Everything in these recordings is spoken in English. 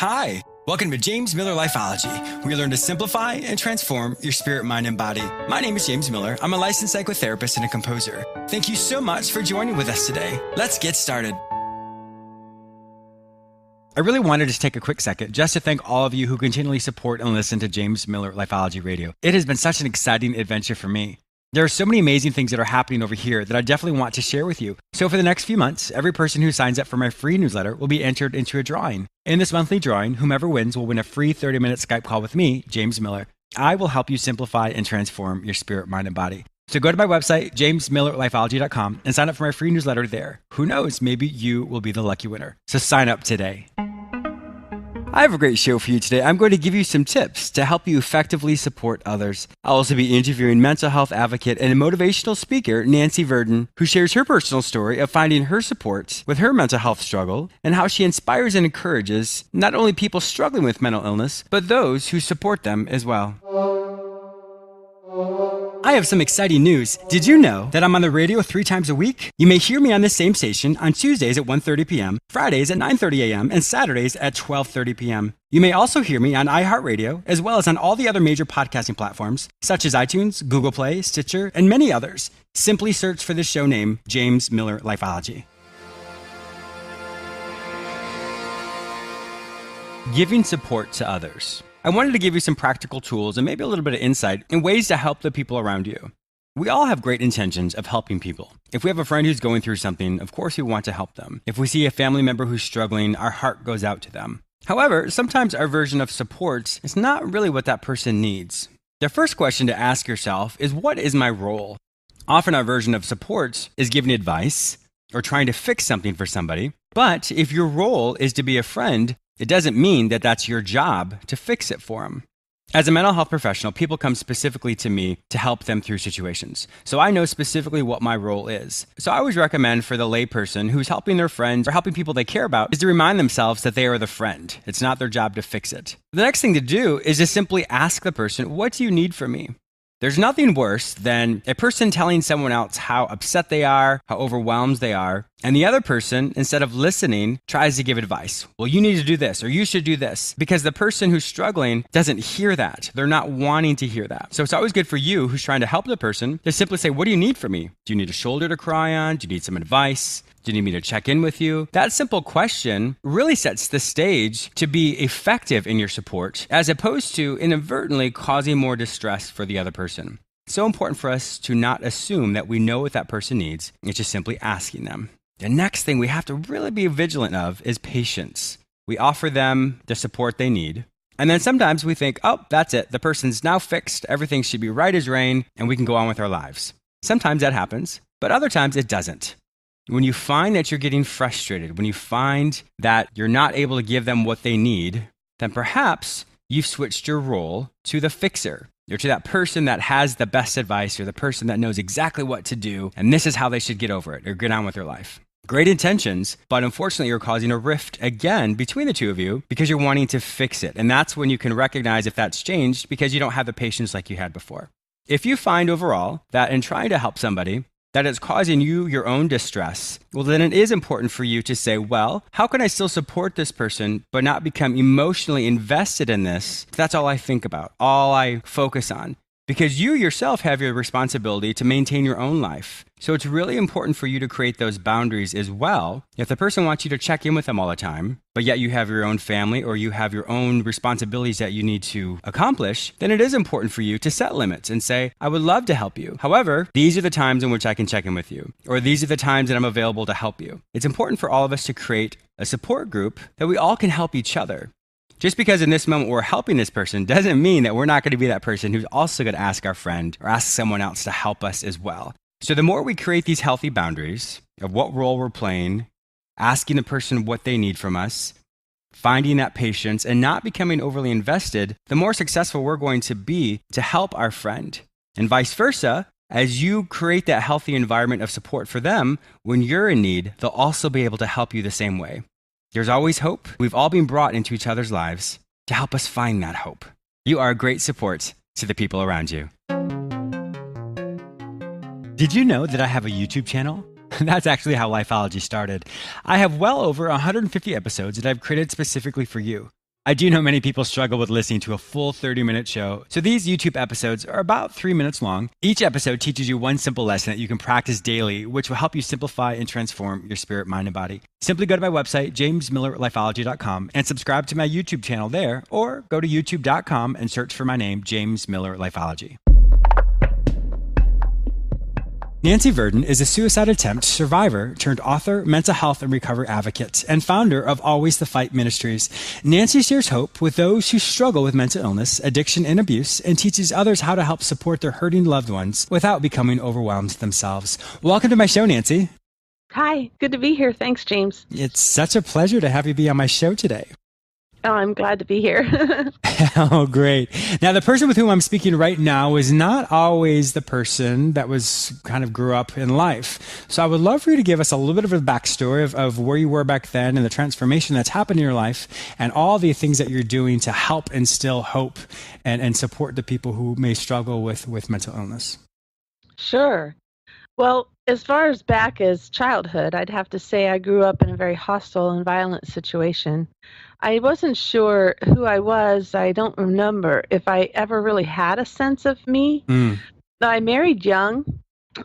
Hi, welcome to James Miller Lifeology, where you learn to simplify and transform your spirit, mind, and body. My name is James Miller. I'm a licensed psychotherapist and a composer. Thank you so much for joining with us today. Let's get started. I really wanted to take a quick second just to thank all of you who continually support and listen to James Miller Lifeology Radio. It has been such an exciting adventure for me. There are so many amazing things that are happening over here that I definitely want to share with you. So for the next few months, every person who signs up for my free newsletter will be entered into a drawing. In this monthly drawing, whomever wins will win a free 30-minute Skype call with me, James Miller. I will help you simplify and transform your spirit, mind, and body. So go to my website, jamesmillerlifeology.com, and sign up for my free newsletter there. Who knows, maybe you will be the lucky winner. So sign up today. I have a great show for you today. I'm going to give you some tips to help you effectively support others. I'll also be interviewing mental health advocate and motivational speaker Nancy Virden, who shares her personal story of finding her support with her mental health struggle and how she inspires and encourages not only people struggling with mental illness, but those who support them as well. I have some exciting news. Did you know that I'm on the radio 3 times a week? You may hear me on this same station on Tuesdays at 1:30 p.m., Fridays at 9:30 a.m., and Saturdays at 12:30 p.m. You may also hear me on iHeartRadio, as well as on all the other major podcasting platforms, such as iTunes, Google Play, Stitcher, and many others. Simply search for the show name, James Miller Lifeology. Giving support to others. I wanted to give you some practical tools and maybe a little bit of insight and ways to help the people around you. We all have great intentions of helping people. If we have a friend who's going through something, of course we want to help them. If we see a family member who's struggling, our heart goes out to them. However, sometimes our version of support is not really what that person needs. The first question to ask yourself is, what is my role? Often our version of support is giving advice or trying to fix something for somebody. But if your role is to be a friend, it doesn't mean that that's your job to fix it for them. As a mental health professional, people come specifically to me to help them through situations. So I know specifically what my role is. So I always recommend for the layperson who's helping their friends or helping people they care about is to remind themselves that they are the friend. It's not their job to fix it. The next thing to do is to simply ask the person, what do you need from me? There's nothing worse than a person telling someone else how upset they are, how overwhelmed they are, and the other person, instead of listening, tries to give advice. Well, you need to do this, or you should do this, because the person who's struggling doesn't hear that. They're not wanting to hear that. So it's always good for you who's trying to help the person to simply say, what do you need from me? Do you need a shoulder to cry on? Do you need some advice? Do you need me to check in with you? That simple question really sets the stage to be effective in your support, as opposed to inadvertently causing more distress for the other person. It's so important for us to not assume that we know what that person needs. It's just simply asking them. The next thing we have to really be vigilant of is patience. We offer them the support they need. And then sometimes we think, oh, that's it. The person's now fixed. Everything should be right as rain, and we can go on with our lives. Sometimes that happens, but other times it doesn't. When you find that you're getting frustrated, when you find that you're not able to give them what they need, then perhaps you've switched your role to the fixer. You're to that person that has the best advice, or the person that knows exactly what to do, and this is how they should get over it or get on with their life. Great intentions, but unfortunately you're causing a rift again between the two of you because you're wanting to fix it. And that's when you can recognize if that's changed because you don't have the patience like you had before. If you find overall that in trying to help somebody, that it's causing you your own distress, well, then it is important for you to say, well, how can I still support this person but not become emotionally invested in this? That's all I think about, all I focus on. Because you yourself have your responsibility to maintain your own life. So it's really important for you to create those boundaries as well. If the person wants you to check in with them all the time, but yet you have your own family or you have your own responsibilities that you need to accomplish, then it is important for you to set limits and say, I would love to help you. However, these are the times in which I can check in with you, or these are the times that I'm available to help you. It's important for all of us to create a support group that we all can help each other. Just because in this moment we're helping this person doesn't mean that we're not going to be that person who's also going to ask our friend or ask someone else to help us as well. So the more we create these healthy boundaries of what role we're playing, asking the person what they need from us, finding that patience, and not becoming overly invested, the more successful we're going to be to help our friend. And vice versa, as you create that healthy environment of support for them, when you're in need, they'll also be able to help you the same way. There's always hope. We've all been brought into each other's lives to help us find that hope. You are a great support to the people around you. Did you know that I have a YouTube channel? That's actually how Lifeology started. I have well over 150 episodes that I've created specifically for you. I do know many people struggle with listening to a full 30-minute show, so these YouTube episodes are about 3 minutes long. Each episode teaches you one simple lesson that you can practice daily, which will help you simplify and transform your spirit, mind, and body. Simply go to my website, jamesmillerlifeology.com, and subscribe to my YouTube channel there, or go to youtube.com and search for my name, James Miller Lifeology. Nancy Virden is a suicide attempt survivor turned author, mental health and recovery advocate, and founder of Always the Fight Ministries. Nancy shares hope with those who struggle with mental illness, addiction, and abuse, and teaches others how to help support their hurting loved ones without becoming overwhelmed themselves. Welcome to my show, Nancy. Hi, good to be here. Thanks, James. It's such a pleasure to have you be on my show today. Oh, I'm glad to be here. Oh, great. Now, the person with whom I'm speaking right now is not always the person that was kind of grew up in life. So I would love for you to give us a little bit of a backstory of where you were back then and the transformation that's happened in your life and all the things that you're doing to help instill hope and support the people who may struggle with mental illness. Sure. Well, as far as back as childhood, I'd have to say I grew up in a very hostile and violent situation. I wasn't sure who I was. I don't remember if I ever really had a sense of me. I married young,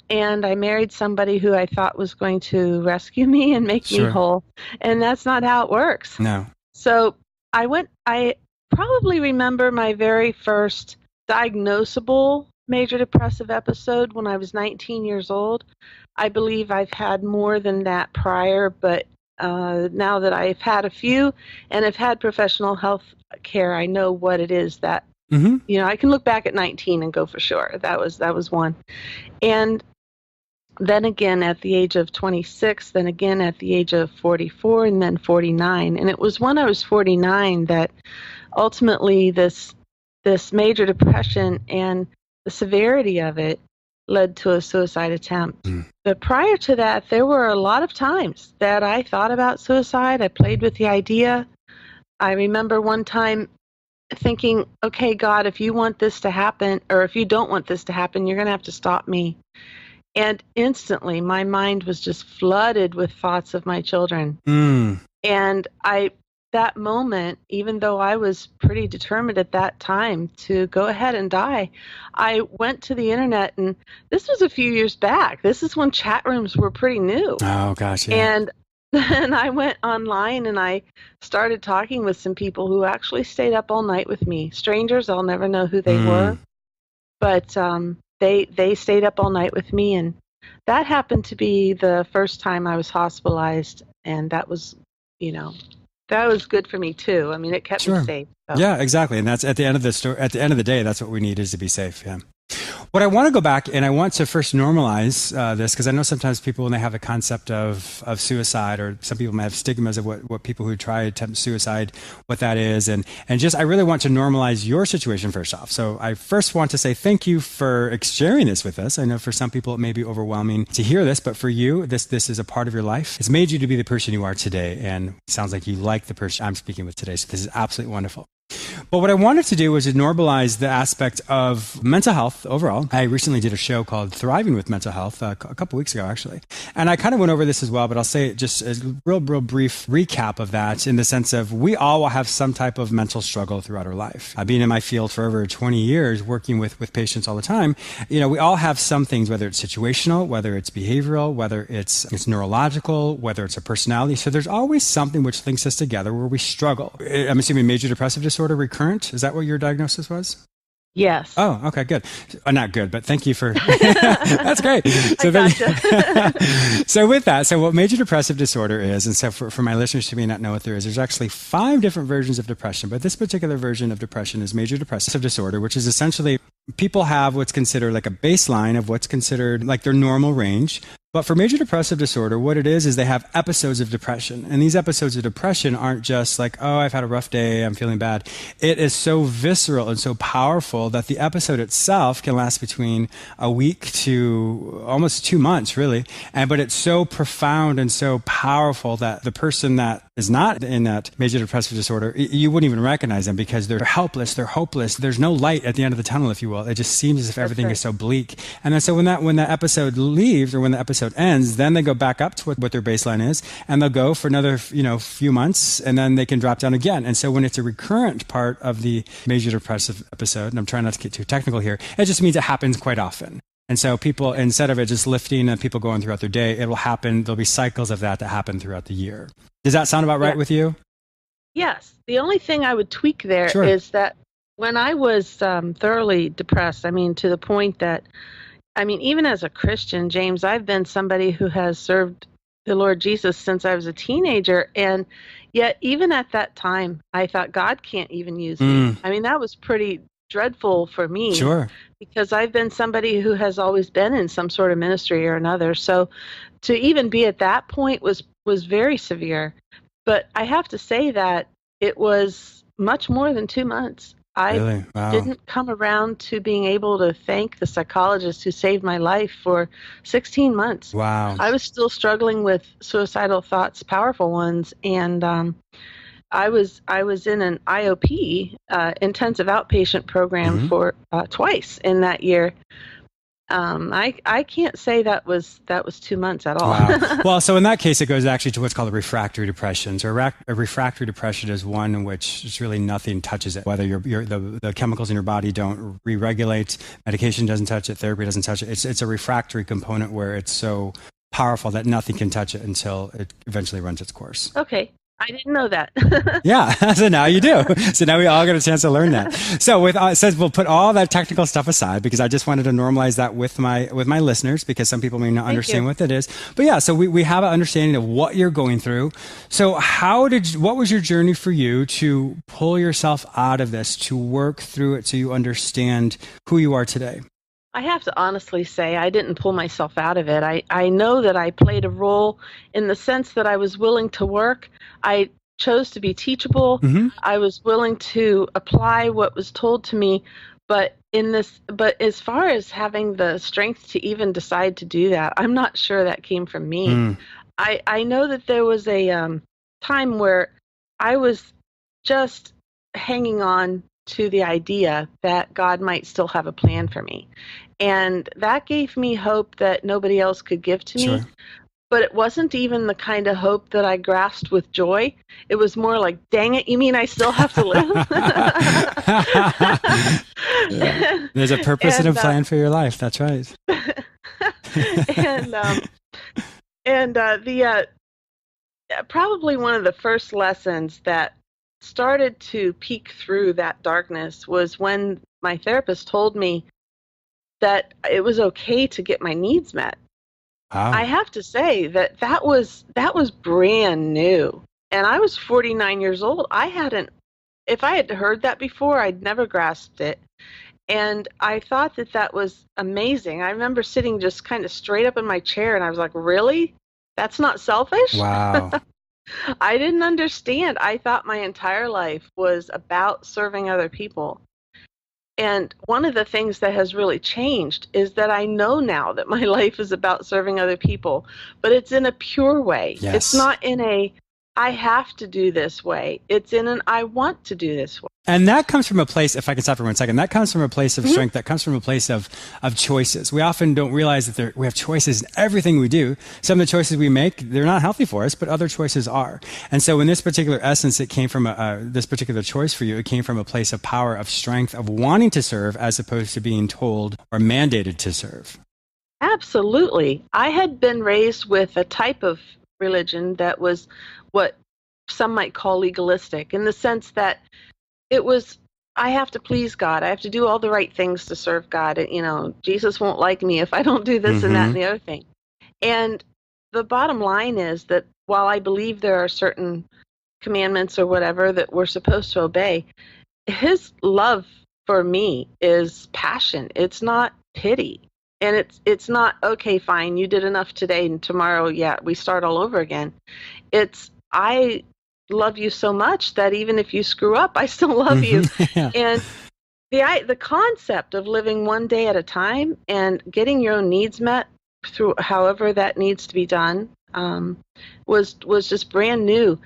and I married somebody who I thought was going to rescue me and make me whole, and that's not how it works. No. So I probably remember my very first diagnosable major depressive episode when I was 19 years old. I believe I've had more than that prior, but now that I've had a few and have had professional health care, I know what it is that, I can look back at 19 and go for sure. That was one. And then again at the age of 26, then again at the age of 44, and then 49. And it was when I was 49 that ultimately this major depression and the severity of it led to a suicide attempt. But prior to that, there were a lot of times that I thought about suicide. I played with the idea. I remember one time thinking, okay, God, if you want this to happen, or if you don't want this to happen, you're going to have to stop me. And instantly, my mind was just flooded with thoughts of my children. And that moment, even though I was pretty determined at that time to go ahead and die, I went to the internet, and this was a few years back. This is when chat rooms were pretty new. Oh, gosh, yeah. And then I went online and I started talking with some people who actually stayed up all night with me. Strangers, I'll never know who they were, but they stayed up all night with me, and that happened to be the first time I was hospitalized, and that was, that was good for me too. I mean, it kept me safe. So. Yeah, exactly. And that's at the end of the story. At the end of the day, that's what we need, is to be safe. Yeah. What I want to go back and I want to first normalize this, because I know sometimes people, when they have a concept of suicide, or some people may have stigmas of what people who try to attempt suicide, what that is. And just, I really want to normalize your situation first off. So I first want to say thank you for sharing this with us. I know for some people it may be overwhelming to hear this, but for you, this is a part of your life. It's made you to be the person you are today. And it sounds like you like the person I'm speaking with today. So this is absolutely wonderful. But what I wanted to do was to normalize the aspect of mental health overall. I recently did a show called Thriving with Mental Health a couple weeks ago, actually. And I kind of went over this as well, but I'll say just a real brief recap of that, in the sense of we all will have some type of mental struggle throughout our life. Being in my field for over 20 years, working with patients all the time, we all have some things, whether it's situational, whether it's behavioral, whether it's neurological, whether it's a personality. So there's always something which links us together where we struggle. I'm assuming major depressive disorder recurrent? Is that what your diagnosis was? Yes. Oh, okay, good. Not good, but thank you for, that's great. So, so with that, so what major depressive disorder is, and so for my listeners who may not know what there is, there's actually 5 different versions of depression, but this particular version of depression is major depressive disorder, which is essentially people have what's considered like a baseline of what's considered like their normal range. But for major depressive disorder, what it is they have episodes of depression. And these episodes of depression aren't just like, oh, I've had a rough day, I'm feeling bad. It is so visceral and so powerful that the episode itself can last between a week to almost 2 months, really. But it's so profound and so powerful that the person that is not in that major depressive disorder, you wouldn't even recognize them because they're helpless, they're hopeless. There's no light at the end of the tunnel, if you will. It just seems as if everything is so bleak. And then so when that episode leaves or when the episode ends, then they go back up to what their baseline is, and they'll go for another few months, and then they can drop down again. And so when it's a recurrent part of the major depressive episode, and I'm trying not to get too technical here, it just means it happens quite often. And so people, instead of it just lifting and people going throughout their day, it will happen. There'll be cycles of that happen throughout the year. Does that sound about right with you? Yes. The only thing I would tweak there is that when I was thoroughly depressed, to the point that, even as a Christian, James, I've been somebody who has served the Lord Jesus since I was a teenager. And yet, even at that time, I thought God can't even use me. That was pretty dreadful for me. Sure. Because I've been somebody who has always been in some sort of ministry or another. So to even be at that point was very severe. But I have to say that it was much more than 2 months. I didn't come around to being able to thank the psychologist who saved my life for 16 months. Wow. I was still struggling with suicidal thoughts, powerful ones, and I was in an IOP, intensive outpatient program for twice in that year. I can't say that was 2 months at all. Wow. Well, so in that case, it goes actually to what's called a refractory depression. So a refractory depression is one in which it's really nothing touches it. Whether the chemicals in your body don't re-regulate, medication doesn't touch it, therapy doesn't touch it. It's a refractory component where it's so powerful that nothing can touch it until it eventually runs its course. Okay. I didn't know that. Yeah, so now you do. So now we all get a chance to learn that. So it says we'll put all that technical stuff aside because I just wanted to normalize that with my listeners because some people may not understand what that is. But yeah, so we have an understanding of what you're going through. So what was your journey for you to pull yourself out of this, to work through it so you understand who you are today? I have to honestly say I didn't pull myself out of it. I know that I played a role in the sense that I was willing to work. I chose to be teachable. I was willing to apply what was told to me. But as far as having the strength to even decide to do that, I'm not sure that came from me. I know that there was a time where I was just hanging on to the idea that God might still have a plan for me. And that gave me hope that nobody else could give to me. But it wasn't even the kind of hope that I grasped with joy. It was more like, dang it, you mean I still have to live? There's a purpose and a plan for your life. That's right. Probably one of the first lessons that started to peek through that darkness was when my therapist told me that it was okay to get my needs met. Wow. I have to say that was brand new. And I was 49 years old. If I had heard that before, I'd never grasped it. And I thought that was amazing. I remember sitting just kind of straight up in my chair and I was like, really? That's not selfish? Wow. I didn't understand. I thought my entire life was about serving other people. And one of the things that has really changed is that I know now that my life is about serving other people, but it's in a pure way. Yes. It's not in a, I have to do this way. It's in an, I want to do this way. And that comes from a place, if I can stop for 1 second, that comes from a place of strength, that comes from a place of choices. We often don't realize that we have choices in everything we do. Some of the choices we make, they're not healthy for us, but other choices are. And so in this particular essence, it came from this particular choice for you, it came from a place of power, of strength, of wanting to serve as opposed to being told or mandated to serve. Absolutely. I had been raised with a type of religion that was what some might call legalistic, in the sense that it was, I have to please God. I have to do all the right things to serve God. Jesus won't like me if I don't do this and that and the other thing. And the bottom line is that while I believe there are certain commandments or whatever that we're supposed to obey, his love for me is passion. It's not pity. And it's not, okay, fine, you did enough today and tomorrow, we start all over again. It's, I love you so much that even if you screw up, I still love you. Yeah. And the concept of living one day at a time and getting your own needs met through however that needs to be done was just brand new.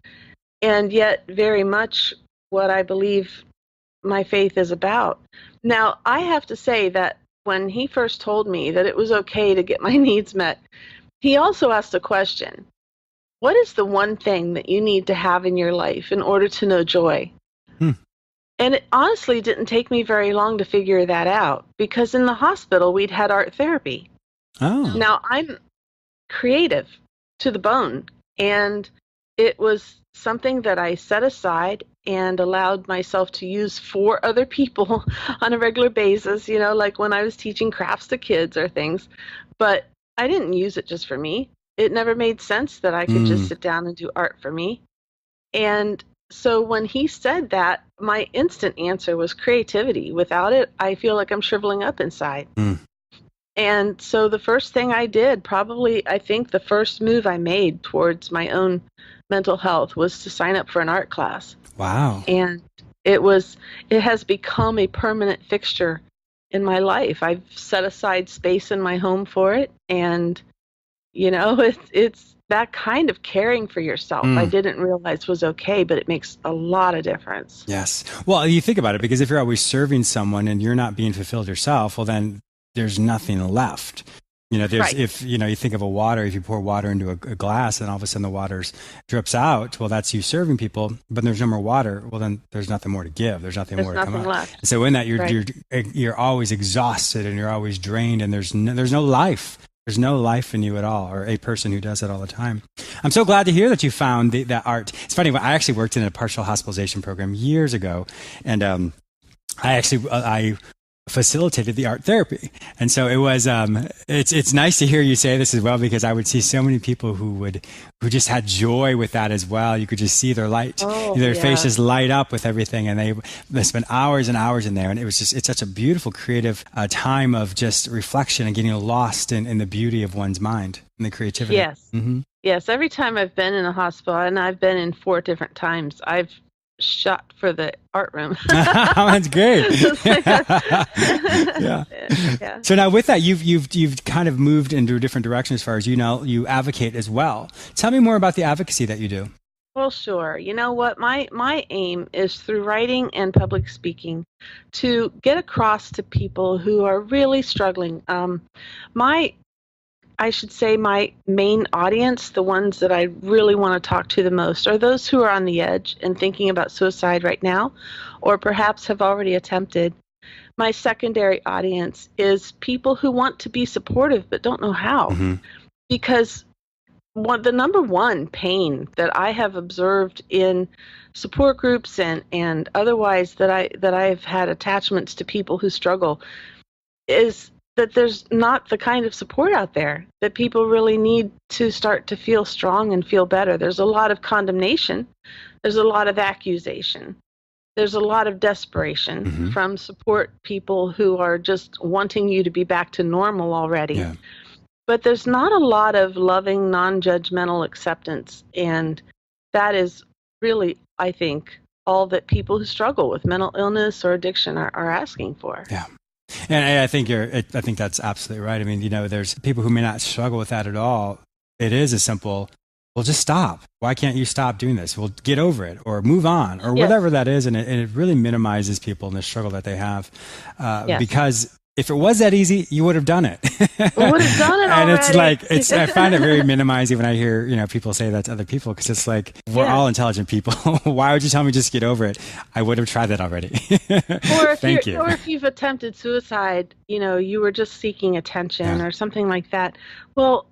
and yet very much what I believe my faith is about. Now, I have to say that when he first told me that it was okay to get my needs met, he also asked a question. What is the one thing that you need to have in your life in order to know joy? Hmm. And it honestly didn't take me very long to figure that out, because in the hospital we'd had art therapy. Oh. Now, I'm creative to the bone, and it was something that I set aside and allowed myself to use for other people on a regular basis, like when I was teaching crafts to kids or things. But I didn't use it just for me. It never made sense that I could just sit down and do art for me. And so when he said that, my instant answer was creativity. Without it, I feel like I'm shriveling up inside. And so the first thing I did, probably I think the first move I made towards my own mental health, was to sign up for an art class. Wow. And it has become a permanent fixture in my life. I've set aside space in my home for it, and it's that kind of caring for yourself I didn't realize was okay, but it makes a lot of difference. Yes. Well, you think about it, because if you're always serving someone and you're not being fulfilled yourself, well, then there's nothing left. Right. If, you think of if you pour water into a glass and all of a sudden the water drips out, well, that's you serving people, but there's no more water. Well, then there's nothing more to give. There's nothing more to come out. Left. And so in that Right. you're always exhausted and you're always drained, and there's no life. There's no life in you at all, or a person who does that all the time. I'm so glad to hear that you found that art. It's funny, I actually worked in a partial hospitalization program years ago, and I facilitated the art therapy. And so it was, it's nice to hear you say this as well, because I would see so many people who just had joy with that as well. You could just see their faces light up with everything. And they spent hours and hours in there. And it's such a beautiful, creative time of just reflection and getting lost in the beauty of one's mind and the creativity. Yes. Mm-hmm. Yes. Every time I've been in a hospital, and I've been in 4 different times, I've shot for the art room. That's great. Yeah. So now with that, you've kind of moved into a different direction as far as you advocate as well. Tell me more about the advocacy that you do. Well, sure. You know what? My aim is through writing and public speaking to get across to people who are really struggling. I should say my main audience, the ones that I really want to talk to the most, are those who are on the edge and thinking about suicide right now, or perhaps have already attempted. My secondary audience is people who want to be supportive but don't know how. Because the number one pain that I have observed in support groups and otherwise that I've had attachments to people who struggle is that there's not the kind of support out there that people really need to start to feel strong and feel better. There's a lot of condemnation. There's a lot of accusation. There's a lot of desperation from support people who are just wanting you to be back to normal already. Yeah. But there's not a lot of loving, non-judgmental acceptance. And that is really, I think, all that people who struggle with mental illness or addiction are asking for. Yeah. And I think that's absolutely right. I mean, there's people who may not struggle with that at all. It is a simple, well, just stop. Why can't you stop doing this? Well, get over it or move on or whatever that is. And it really minimizes people in the struggle that they have. Because if it was that easy, you would have done it. We would have done it and already. I find it very minimizing when I hear, people say that to other people, because it's like, we're all intelligent people. Why would you tell me just get over it? I would have tried that already. Thank you. Or if you've attempted suicide, you were just seeking attention or something like that. Well,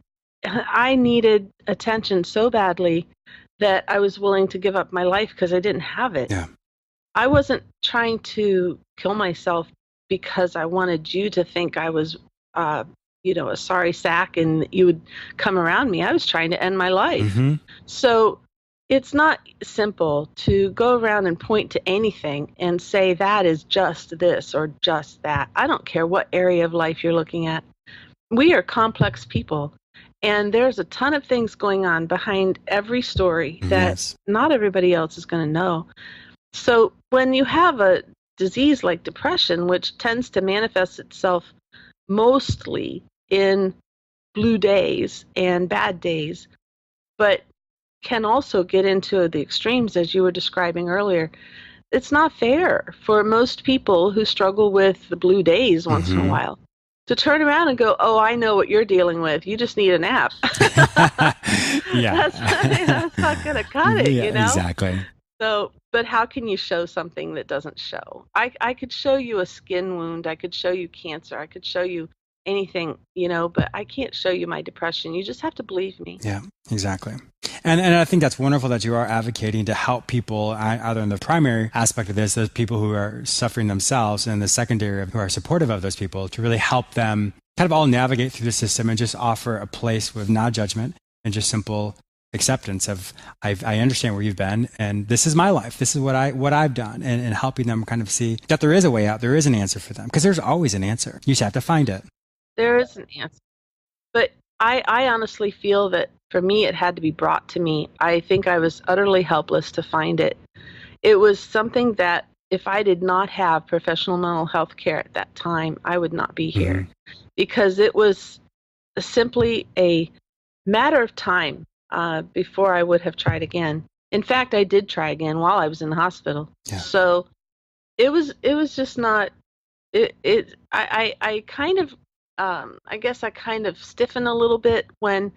I needed attention so badly that I was willing to give up my life because I didn't have it. Yeah. I wasn't trying to kill myself because I wanted you to think I was, a sorry sack and you would come around me. I was trying to end my life. So it's not simple to go around and point to anything and say that is just this or just that. I don't care what area of life you're looking at. We are complex people, and there's a ton of things going on behind every story that not everybody else is going to know. So when you have a disease like depression, which tends to manifest itself mostly in blue days and bad days, but can also get into the extremes, as you were describing earlier. It's not fair for most people who struggle with the blue days once in a while to turn around and go, oh, I know what you're dealing with. You just need a nap. Yeah. That's not going to cut it, Yeah, you know? exactly. So, but how can you show something that doesn't show? I could show you a skin wound. I could show you cancer. I could show you anything, but I can't show you my depression. You just have to believe me. Yeah, exactly. And I think that's wonderful that you are advocating to help people, either in the primary aspect of this, those people who are suffering themselves, and the secondary who are supportive of those people, to really help them kind of all navigate through the system and just offer a place with not judgment and just simple acceptance of, I understand where you've been, and this is my life. This is what I've done, and helping them kind of see that there is a way out. There is an answer for them, because there's always an answer. You just have to find it. There is an answer. But I honestly feel that for me, it had to be brought to me. I think I was utterly helpless to find it. It was something that if I did not have professional mental health care at that time, I would not be here, because it was simply a matter of time before I would have tried again. In fact, I did try again while I was in the hospital. Yeah. So it was just not. I kind of. I guess I kind of stiffen a little bit when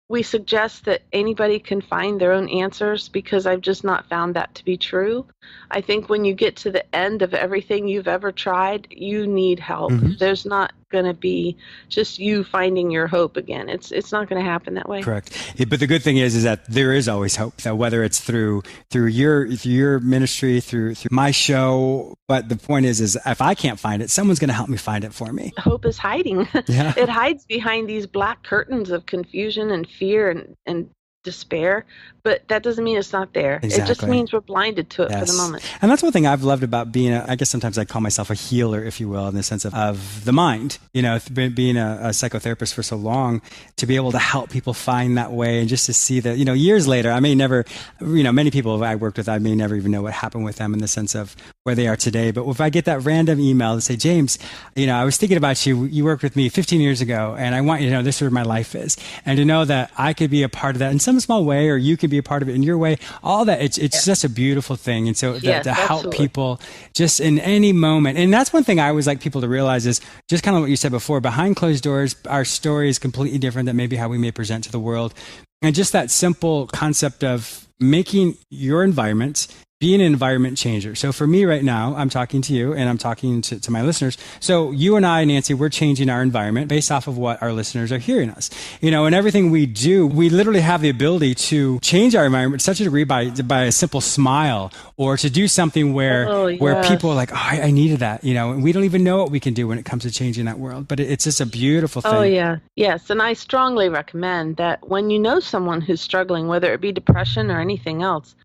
we suggest that anybody can find their own answers, because I've just not found that to be true. I think when you get to the end of everything you've ever tried, you need help. There's not going to be just you finding your hope again. It's not going to happen that way. Correct. Yeah, but the good thing is that there is always hope. That whether it's through your ministry, through my show, but the point is if I can't find it, someone's going to help me find it for me. Hope is hiding. Yeah. It hides behind these black curtains of confusion and fear and despair, but that doesn't mean it's not there. Exactly. It just means we're blinded to it for the moment. And that's one thing I've loved about being I guess sometimes I call myself a healer, if you will, in the sense of the mind, being a psychotherapist for so long, to be able to help people find that way, and just to see that, years later, I may never, many people I worked with, I may never even know what happened with them in the sense of where they are today. But if I get that random email to say, James, I was thinking about you, you worked with me 15 years ago, and I want you to know this is where my life is. And to know that I could be a part of that in some small way, or you can be a part of it in your way, all that, it's just a beautiful thing. And so to help people just in any moment. And that's one thing I always like people to realize is just kind of what you said before, behind closed doors, our story is completely different than maybe how we may present to the world. And just that simple concept of making your environment be an environment changer. So for me right now, I'm talking to you and I'm talking to my listeners. So you and I, Nancy, we're changing our environment based off of what our listeners are hearing us. And everything we do, we literally have the ability to change our environment to such a degree by a simple smile, or to do something where people are like, oh, I needed that, and we don't even know what we can do when it comes to changing that world. But it's just a beautiful thing. Oh, yeah. Yes. And I strongly recommend that when you know someone who's struggling, whether it be depression or anything else,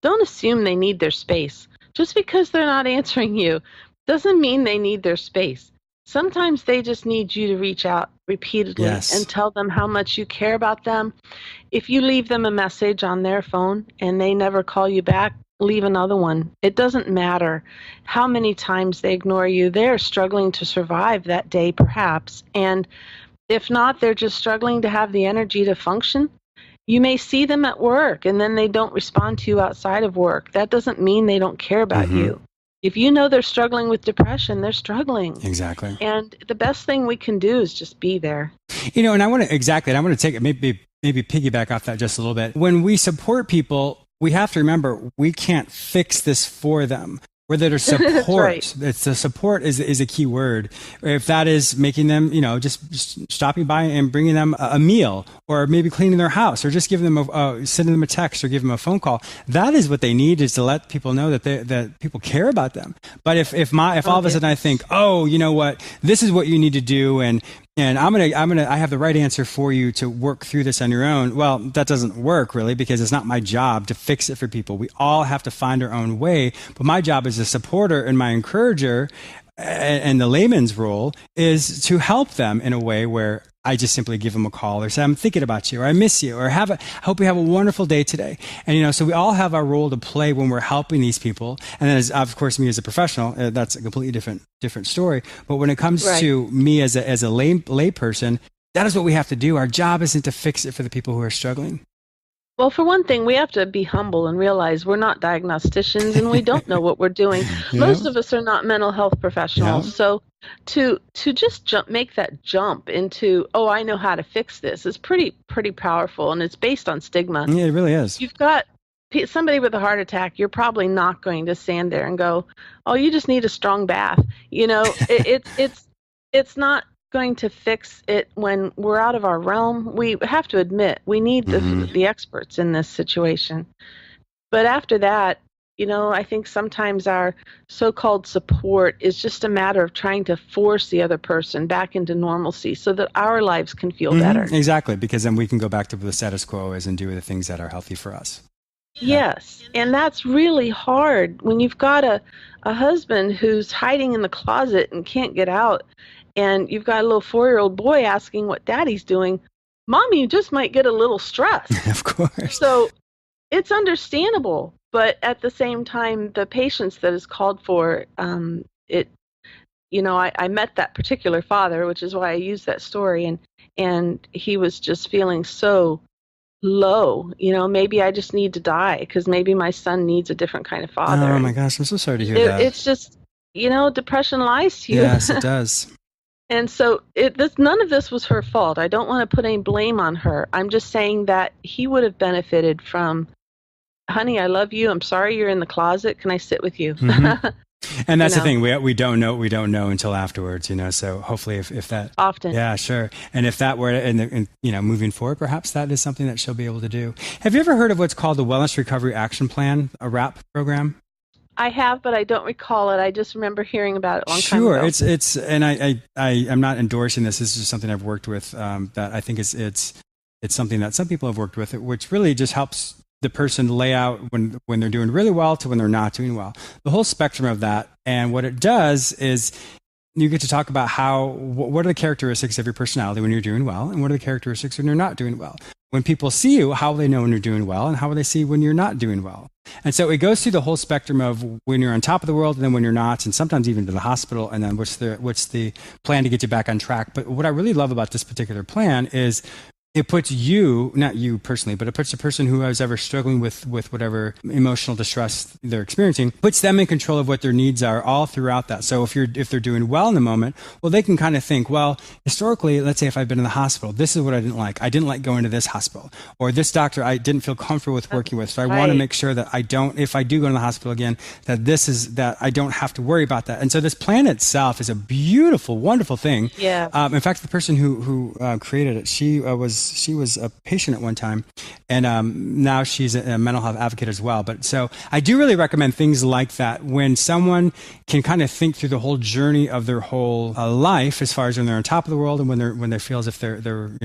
don't assume they need their space. Just because they're not answering you doesn't mean they need their space. Sometimes they just need you to reach out repeatedly and tell them how much you care about them. If you leave them a message on their phone and they never call you back, leave another one. It doesn't matter how many times they ignore you. They're struggling to survive that day, perhaps. And if not, they're just struggling to have the energy to function. You may see them at work and then they don't respond to you outside of work. That doesn't mean they don't care about you. If you know they're struggling with depression, they're struggling. Exactly. And the best thing we can do is just be there. And I want to take it, maybe piggyback off that just a little bit. When we support people, we have to remember we can't fix this for them. We're there to support. Right. It's the support is a key word. If that is making them, just stopping by and bringing them a meal, or maybe cleaning their house, or just giving them sending them a text or giving them a phone call. That is what they need, is to let people know that people care about them. But if all of a sudden I think, oh, you know what, this is what you need to do, and I have the right answer for you to work through this on your own. Well, that doesn't work really, because it's not my job to fix it for people. We all have to find our own way. But my job as a supporter and my encourager, and the layman's role, is to help them in a way where I just simply give them a call, or say, I'm thinking about you, or I miss you, or hope you have a wonderful day today. And, so we all have our role to play when we're helping these people. And then, of course, me as a professional, that's a completely different story. But when it comes to me as a lay person, that is what we have to do. Our job isn't to fix it for the people who are struggling. Well, for one thing, we have to be humble and realize we're not diagnosticians and we don't know what we're doing. Yeah. Most of us are not mental health professionals. Yeah. So to just make that jump into, oh, I know how to fix this is pretty powerful, and it's based on stigma. Yeah, it really is. You've got somebody with a heart attack, you're probably not going to stand there and go, oh, you just need a strong bath. It's not going to fix it when we're out of our realm. We have to admit we need the experts in this situation. But after that, I think sometimes our so-called support is just a matter of trying to force the other person back into normalcy so that our lives can feel better. Exactly, because then we can go back to the status quo is and do the things that are healthy for us. Yes, and that's really hard when you've got a husband who's hiding in the closet and can't get out, and you've got a little 4-year-old boy asking what daddy's doing. Mommy, you just might get a little stressed. Of course. So it's understandable, but at the same time, the patience that is called for, I met that particular father, which is why I use that story, and he was just feeling so low. Maybe I just need to die because maybe my son needs a different kind of father. Oh my gosh, I'm so sorry to hear that. It's just, depression lies to you. Yes, it does. And so none of this was her fault. I don't want to put any blame on her. I'm just saying that he would have benefited from, honey, I love you. I'm sorry you're in the closet. Can I sit with you? And that's the thing. We don't know until afterwards, So hopefully if that often. Yeah, sure. And if that were and moving forward, perhaps that is something that she'll be able to do. Have you ever heard of what's called the Wellness Recovery Action Plan, a WRAP program? I have, but I don't recall it. I just remember hearing about it a long time ago. Sure. It's and I'm not endorsing this. This is just something I've worked with that I think it's something that some people have worked with, which really just helps the person lay out when they're doing really well to when they're not doing well, the whole spectrum of that. And what it does is you get to talk about what are the characteristics of your personality when you're doing well, and what are the characteristics when you're not doing well. When people see you, how will they know when you're doing well, and how will they see when you're not doing well? And so it goes through the whole spectrum of when you're on top of the world and then when you're not, and sometimes even to the hospital, and then what's the plan to get you back on track. But what I really love about this particular plan is it puts you, not you personally, but it puts the person who is ever struggling with whatever emotional distress they're experiencing, puts them in control of what their needs are all throughout that. So if they're doing well in the moment, well, they can kind of think, well, historically, let's say if I've been in the hospital, this is what I didn't like. I didn't like going to this hospital, or this doctor I didn't feel comfortable with working with. So I want to make sure that if I do go to the hospital again, that I don't have to worry about that. And so this plan itself is a beautiful, wonderful thing. Yeah. In fact, the person who created it, she was a patient at one time, and now she's a mental health advocate as well. But so I do really recommend things like that when someone can kind of think through the whole journey of their whole life, as far as when they're on top of the world and when they feel as if they're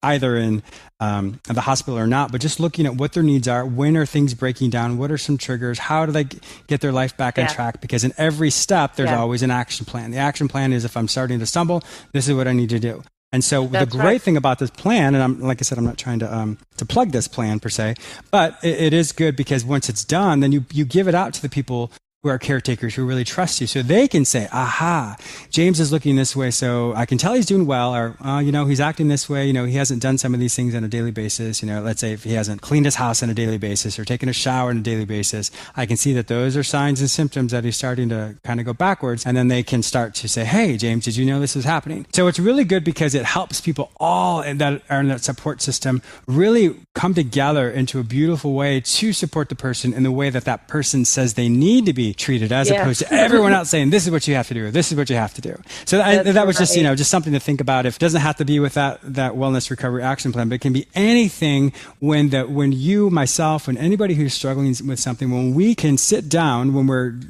either in the hospital or not, but just looking at what their needs are, when are things breaking down, what are some triggers, how do they get their life back on track? Because in every step, there's always an action plan. The action plan is if I'm starting to stumble, this is what I need to do. And so the great thing about this plan, and like I said, I'm not trying to plug this plan per se, but it is good because once it's done, then you give it out to the people who are caretakers who really trust you. So they can say, aha, James is looking this way, so I can tell he's doing well, or, he's acting this way. He hasn't done some of these things on a daily basis. Let's say if he hasn't cleaned his house on a daily basis or taken a shower on a daily basis, I can see that those are signs and symptoms that he's starting to kind of go backwards. And then they can start to say, hey, James, did you know this was happening? So it's really good because it helps people all that are in that support system really come together into a beautiful way to support the person in the way that person says they need to be treated, as opposed to everyone else saying, this is what you have to do, this is what you have to do. So that was just, just something to think about. If it doesn't have to be with that wellness recovery action plan, but it can be anything when you, myself, when anybody who's struggling with something, when we can sit down, when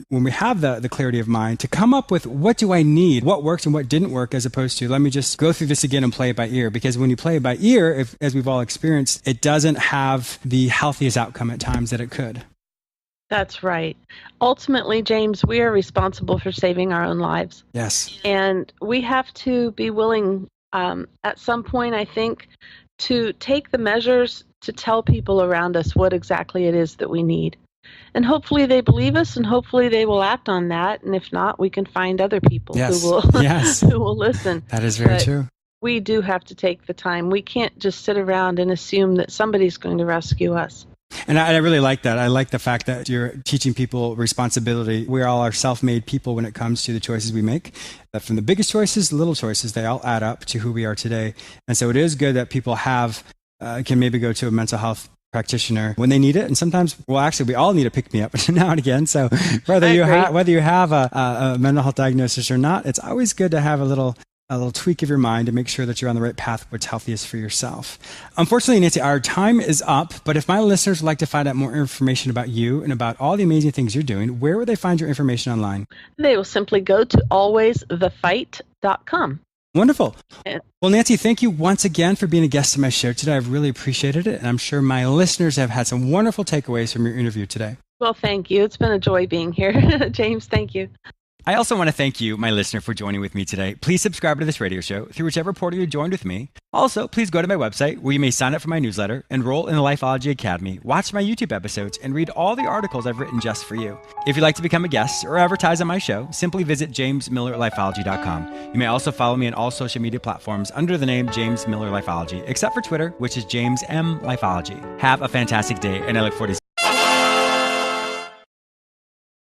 we have the clarity of mind to come up with what do I need, what worked and what didn't work, as opposed to let me just go through this again and play it by ear. Because when you play it by ear, as we've all experienced, it doesn't have the healthiest outcome at times that it could. That's right. Ultimately, James, we are responsible for saving our own lives. Yes. And we have to be willing, at some point, I think, to take the measures to tell people around us what exactly it is that we need. And hopefully they believe us, and hopefully they will act on that. And if not, we can find other people who will who will listen. That is very true. we do have to take the time. We can't just sit around and assume that somebody's going to rescue us. And I really like that. I like the fact that you're teaching people responsibility. We all are self-made people when it comes to the choices we make. That from the biggest choices, the little choices, they all add up to who we are today. And so it is good that people can maybe go to a mental health practitioner when they need it. And sometimes, well, actually, we all need a pick-me-up now and again. So whether you have a mental health diagnosis or not, it's always good to have a little tweak of your mind to make sure that you're on the right path, what's healthiest for yourself. Unfortunately, Nancy, our time is up, but if my listeners would like to find out more information about you and about all the amazing things you're doing, where would they find your information online? They will simply go to alwaysthefight.com. Wonderful. Well, Nancy, thank you once again for being a guest on my show today. I've really appreciated it, and I'm sure my listeners have had some wonderful takeaways from your interview today. Well, thank you. It's been a joy being here. James, thank you. I also want to thank you, my listener, for joining with me today. Please subscribe to this radio show through whichever portal you joined with me. Also, please go to my website where you may sign up for my newsletter, enroll in the Lifeology Academy, watch my YouTube episodes, and read all the articles I've written just for you. If you'd like to become a guest or advertise on my show, simply visit jamesmillerlifeology.com. You may also follow me on all social media platforms under the name James Miller Lifeology, except for Twitter, which is James M. Lifeology. Have a fantastic day, and I look forward to